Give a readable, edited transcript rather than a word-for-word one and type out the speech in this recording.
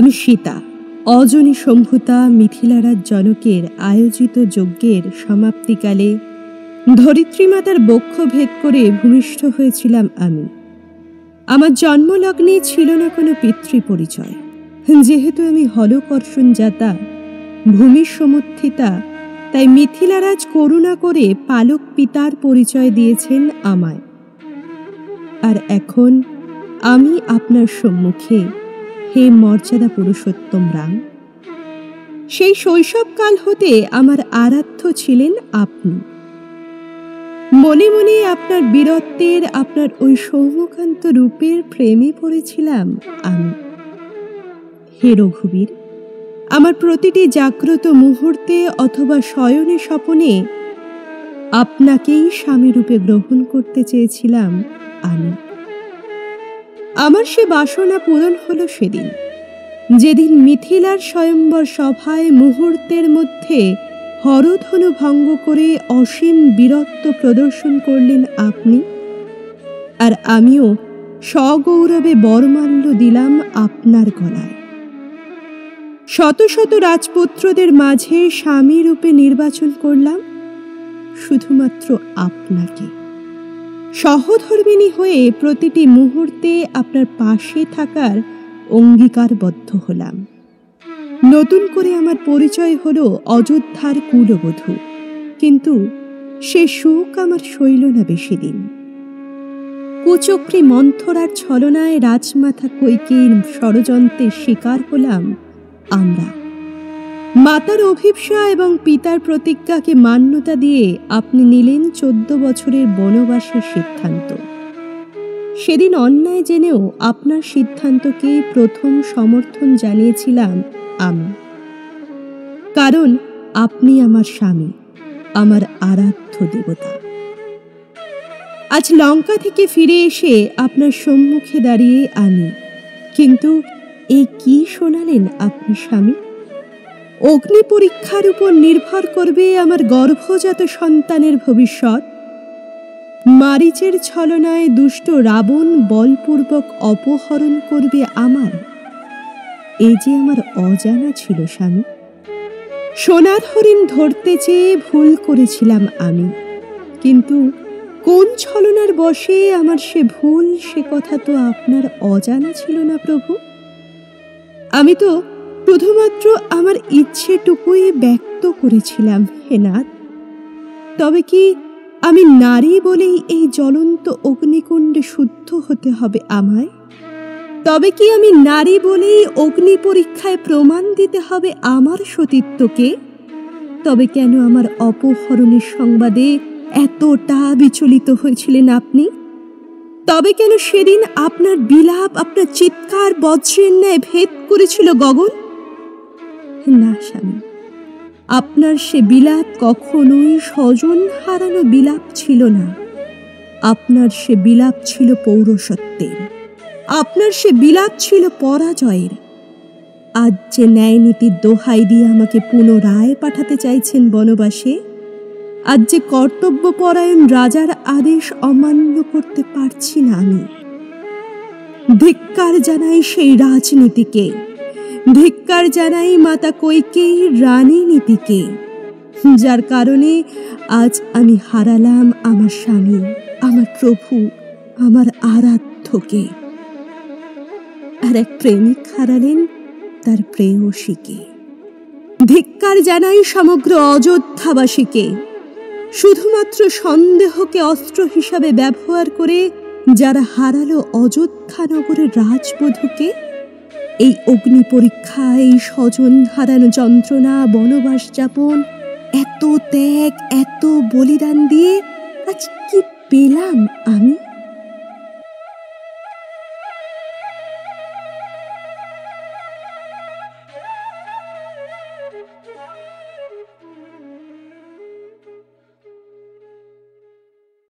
আমি সীতা, অজনী সম্ভূতা মিথিলারাজ জনকের আয়োজিত যজ্ঞের সমাপ্তিকালে ধরিত্রীমাতার বক্ষ ভেদ করে ভূমিষ্ঠ হয়েছিলাম আমি। আমার জন্মলগ্নে ছিল না কোনো পিতৃপরিচয়। যেহেতু আমি হলকর্ষণ জাতা, ভূমির সমর্থিতা, তাই মিথিলারাজ করুণা করে পালক পিতার পরিচয় দিয়েছেন আমায়। আর এখন আমি আপনার সম্মুখে, হে মর্যাদা পুরুষোত্তম রাম। সেই শৈশবকাল হতে আমার আরাধ্য ছিলেন আপনি। মনে মনে আপনার বীরত্বের, আপনার ওই সৌমকান্ত রূপের প্রেমে পড়েছিলাম আমি। হে রঘুবীর, আমার প্রতিটি জাগ্রত মুহূর্তে অথবা শয়নে স্বপনে আপনাকেই স্বামী রূপে গ্রহণ করতে চেয়েছিলাম আমি। আমার সে বাসনা পূরণ হলো সেদিন, যেদিন মিথিলার স্বয়ম্বর সভায় মুহূর্তের মধ্যে হরধনু ভঙ্গ করে অসীম বীরত্ব প্রদর্শন করলেন আপনি। আর আমিও সগৌরবে বরমাল্য দিলাম আপনার গলায়। শত শত রাজপুত্রদের মাঝে স্বামী রূপে নির্বাচন করলাম শুধুমাত্র আপনাকে। সহধর্মিণী হয়ে প্রতিটি মুহূর্তে আপনার পাশে থাকার অঙ্গীকারবদ্ধ হলাম। নতুন করে আমার পরিচয় হলো অযোধ্যার কুলবধূ, কিন্তু সে সুখ আমার সইল না বেশি দিন। কুচক্রী মন্থরার ছলনায় রাজমাতা কৈকেয়ীর ষড়যন্ত্রের শিকার হলাম আমরা। মাতার অভিপ্সা এবং পিতার প্রতিজ্ঞাকে মান্যতা দিয়ে আপনি নিলেন 14 বছরের বনবাসের সিদ্ধান্ত। সেদিন অন্যায় জেনেও আপনার সিদ্ধান্তকে প্রথম সমর্থন জানিয়েছিলাম আমি, কারণ আপনি আমার স্বামী, আমার আরাধ্য দেবতা। আজ লঙ্কা থেকে ফিরে এসে আপনার সম্মুখে দাঁড়িয়ে আমি, কিন্তু এই কি শোনালেন আপনি স্বামী? অগ্নি পরীক্ষার উপর নির্ভর করবে আমার গর্ভজাত সন্তানের ভবিষ্যৎ। মারীচের ছলনায় দুষ্ট রাবণ বলপূর্বক অপহরণ করবে আমার, এই যে আমার অজানা ছিল স্বামী। সোনার হরিণ ধরতে চেয়ে ভুল করেছিলাম আমি, কিন্তু কোন ছলনার বশে আমার সে ভুল, সে কথা তো আপনার অজানা ছিল না প্রভু। আমি তো শুধুমাত্র আমার ইচ্ছেটুকুই ব্যক্ত করেছিলাম হে নাথ। তবে কি আমি নারী বলেই এই জ্বলন্ত অগ্নিকুণ্ডে শুদ্ধ হতে হবে আমায়? তবে কি আমি নারী বলেই অগ্নি পরীক্ষায় প্রমাণ দিতে হবে আমার সতীত্বকে? তবে কেন আমার অপহরণের সংবাদে এতটা বিচলিত হয়েছিলেন আপনি? তবে কেন সেদিন আপনার বিলাপ, আপনার চিৎকার বজ্রের ন্যায় ভেদ করেছিল গগন? না স্বামী, আপনার সে বিলাপ কখনোই স্বজন হারানো বিলাপ ছিল না। আপনার সে বিলাপ ছিল পৌরসত্বের, আপনার সে বিলাপ ছিল পরাজয়ের। আজ যে ন্যায় নীতির দোহাই দিয়ে আমাকে পুনরায় পাঠাতে চাইছেন বনবাসে, আজ যে কর্তব্যপরায়ণ রাজার আদেশ অমান্য করতে পারছি না আমি, ধিক্কার জানাই সেই রাজনীতিকে, ধিক্কার জানাই মাতা কৈকেয়ীর রানী নীতিকে, যার কারণে আজ আমি হারালাম আমার স্বামী, আমার প্রভু, আমার আরাধ্যকে। আর এক প্রেমিক হারালেন তার প্রেয়সীকে। ধিক্কার জানাই সমগ্র অযোধ্যাবাসীকে, শুধুমাত্র সন্দেহকে অস্ত্র হিসাবে ব্যবহার করে যারা হারালো অযোধ্যা নগরের রাজবধূকে। এই অগ্নি পরীক্ষা, এই স্বজন হারানো যন্ত্রণা, বনবাস যাপন, এত ত্যাগ, এত বলিদান দিয়ে আজ কি পেলাম আমি?